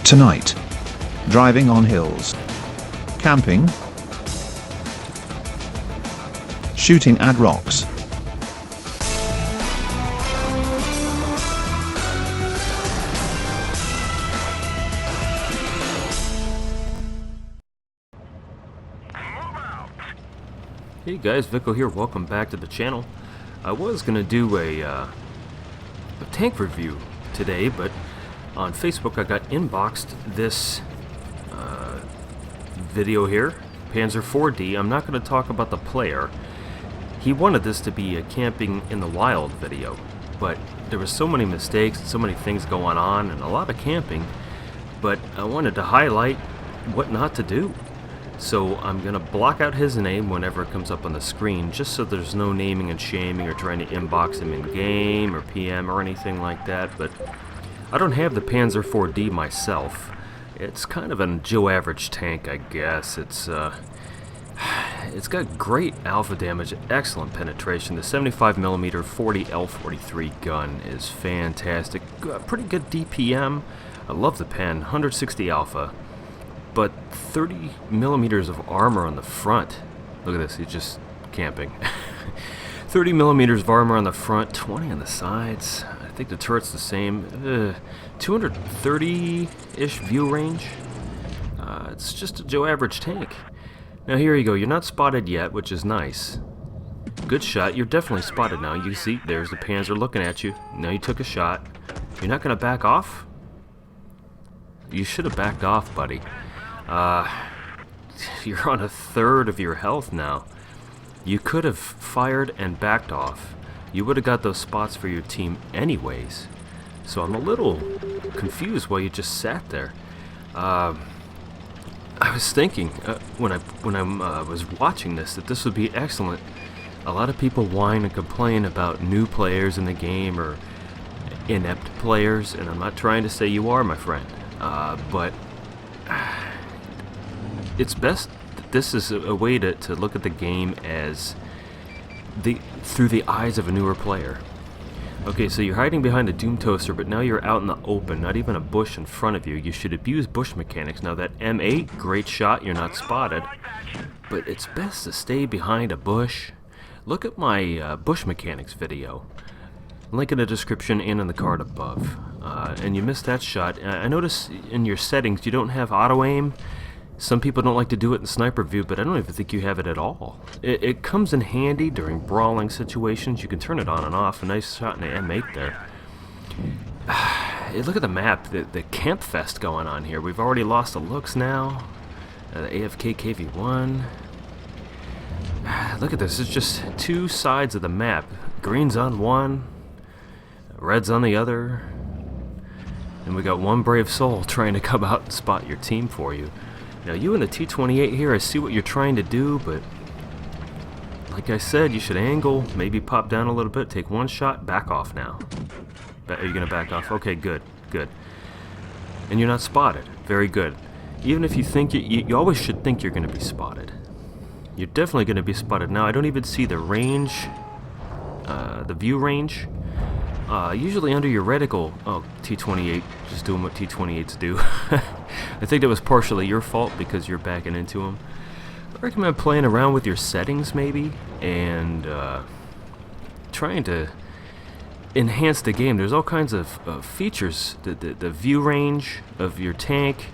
Tonight, driving on hills, camping, shooting at rocks. Hey guys, Vico here. Welcome back to the channel. I was gonna do a tank review today, but on Facebook I got inboxed this video here, Panzer 4D. I'm not going to talk about the player. He wanted this to be a camping in the wild video, but there were so many mistakes, so many things going on, and a lot of camping, but I wanted to highlight what not to do. So I'm going to block out his name whenever it comes up on the screen, just so there's no naming and shaming or trying to inbox him in game or PM or anything like that. But I don't have the Panzer 4D myself. It's kind of a Joe Average tank, I guess. It's got great alpha damage, excellent penetration. The 75mm 40L43 gun is fantastic. Pretty good DPM. I love the pen, 160 alpha. But 30mm of armor on the front. Look at this, he's just camping. 30mm of armor on the front, 20 on the sides. I think the turret's the same. 230-ish view range. It's just a Joe Average tank. Now here you go, you're not spotted yet, which is nice. Good shot, you're definitely spotted now. You see, there's the Panzer looking at you. Now you took a shot. You're not gonna back off? You should have backed off, buddy. You're on a third of your health now. You could have fired and backed off. You would have got those spots for your team anyways. So I'm a little confused why you just sat there. I was thinking when I was watching this that this would be excellent. A lot of people whine and complain about new players in the game or inept players, and I'm not trying to say you are, my friend. But it's best that this is a way to look at the game as through the eyes of a newer player. Okay, so you're hiding behind a Doom Toaster, but now you're out in the open, not even a bush in front of you. You should abuse bush mechanics. Now that M8, great shot, you're not spotted, but it's best to stay behind a bush. Look at my bush mechanics video. Link in the description and in the card above. And you missed that shot. I notice in your settings you don't have auto aim. Some people don't like to do it in sniper view, but I don't even think you have it at all. It comes in handy during brawling situations. You can turn it on and off. A nice shot in the M8 there. Look at the map, the camp fest going on here. We've already lost the looks now. The AFK KV1. Look at this. It's just two sides of the map. Green's on one, red's on the other. And we got one brave soul trying to come out and spot your team for you. Now you in the T-28 here, I see what you're trying to do, but like I said, you should angle, maybe pop down a little bit, take one shot, back off now. Are you going to back off? Okay, good, good. And you're not spotted. Very good. Even if you think you always should think you're going to be spotted. You're definitely going to be spotted. Now I don't even see the range, the view range. Usually under your reticle. Oh, T-28, just doing what T-28s do. I think that was partially your fault because you're backing into them. I recommend playing around with your settings maybe and trying to enhance the game. There's all kinds of features. The view range of your tank,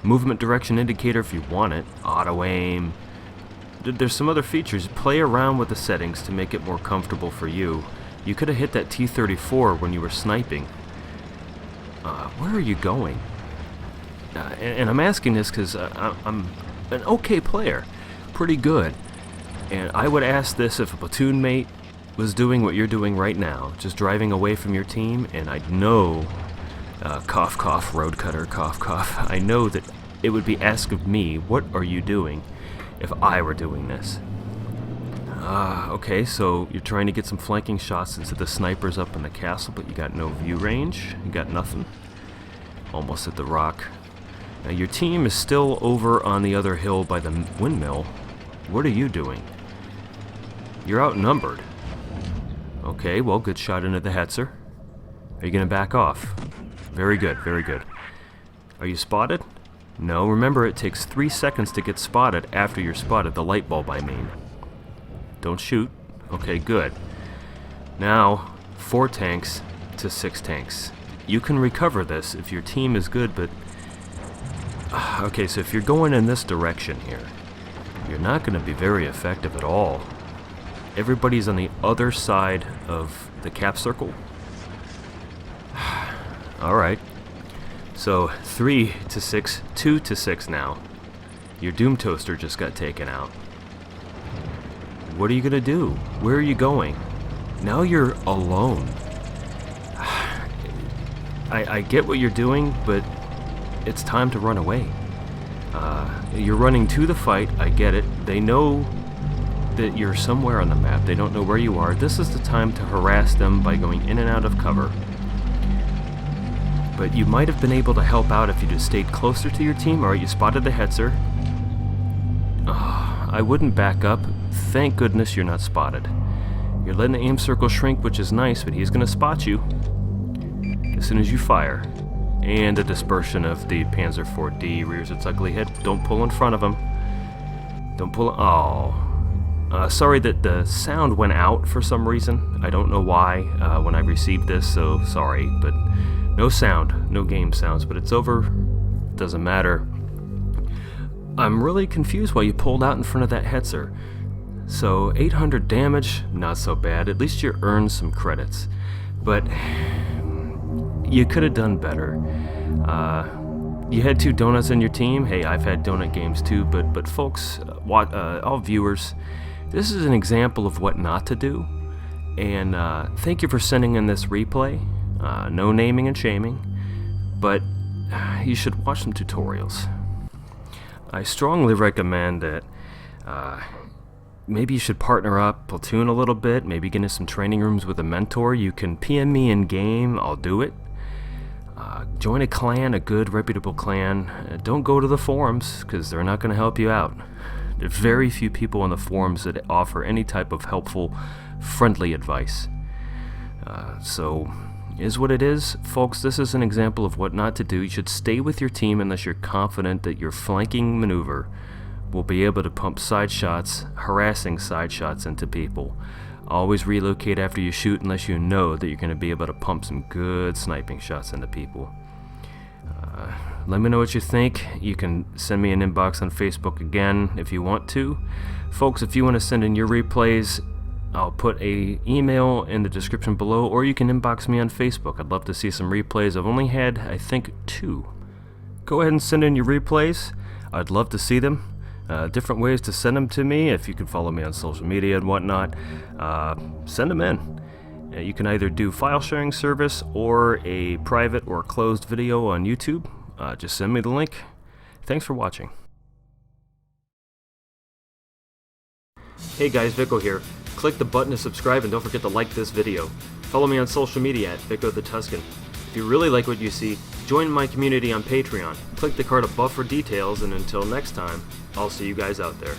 movement direction indicator if you want it, auto aim. There's some other features. Play around with the settings to make it more comfortable for you. You could have hit that T-34 when you were sniping. Where are you going? And I'm asking this because I'm an okay player. Pretty good. And I would ask this if a platoon mate was doing what you're doing right now, just driving away from your team, and I'd know, cough cough, road cutter, cough cough, I know that it would be asked of me, what are you doing if I were doing this? Okay, so you're trying to get some flanking shots into the snipers up in the castle, but you got no view range. You got nothing. Almost at the rock. Now your team is still over on the other hill by the windmill. What are you doing? You're outnumbered. Okay, well, good shot into the Hetzer. Are you going to back off? Very good, very good. Are you spotted? No, remember it takes 3 seconds to get spotted after you're spotted, the light bulb I mean. Don't shoot. Okay, good. Now, 4 tanks to 6 tanks. You can recover this if your team is good, but... Okay, so if you're going in this direction here, you're not going to be very effective at all. Everybody's on the other side of the cap circle. Alright. So, 3 to 6, 2 to 6 now. Your Doom Toaster just got taken out. What are you going to do? Where are you going? Now you're alone. I get what you're doing, but it's time to run away. You're running to the fight, I get it. They know that you're somewhere on the map. They don't know where you are. This is the time to harass them by going in and out of cover. But you might have been able to help out if you just stayed closer to your team. Alright, you spotted the Hetzer. I wouldn't back up. Thank goodness you're not spotted. You're letting the aim circle shrink, which is nice, but he's going to spot you as soon as you fire. And the dispersion of the Panzer IV-D rears its ugly head. Don't pull in front of him. Don't pull... Oh. Sorry that the sound went out for some reason. I don't know why when I received this, so sorry. But no sound. No game sounds. But it's over. Doesn't matter. I'm really confused why you pulled out in front of that Hetzer. So 800 damage, not so bad. At least you earned some credits. But... you could have done better. You had 2 donuts in your team. Hey, I've had donut games too, but folks, all viewers, this is an example of what not to do. And thank you for sending in this replay. No naming and shaming, but you should watch some tutorials. I strongly recommend that maybe you should partner up, platoon a little bit, maybe get into some training rooms with a mentor. You can PM me in game, I'll do it. Join a clan, a good, reputable clan. Don't go to the forums, because they're not going to help you out. There's very few people on the forums that offer any type of helpful, friendly advice. So, is what it is. Folks, this is an example of what not to do. You should stay with your team unless you're confident that your flanking maneuver will be able to pump side shots, harassing side shots into people. Always relocate after you shoot unless you know that you're going to be able to pump some good sniping shots into people. Let me know what you think. You can send me an inbox on Facebook again if you want to. Folks, if you want to send in your replays, I'll put an email in the description below, or you can inbox me on Facebook. I'd love to see some replays. I've only had, I think, 2. Go ahead and send in your replays. I'd love to see them. Different ways to send them to me. If you can follow me on social media and whatnot, send them in. You can either do file sharing service or a private or closed video on YouTube. Just send me the link. Thanks for watching. Hey guys, Vico here. Click the button to subscribe and don't forget to like this video. Follow me on social media at Vico the Tuscan. If you really like what you see, join my community on Patreon. Click the card above for details, and until next time, I'll see you guys out there.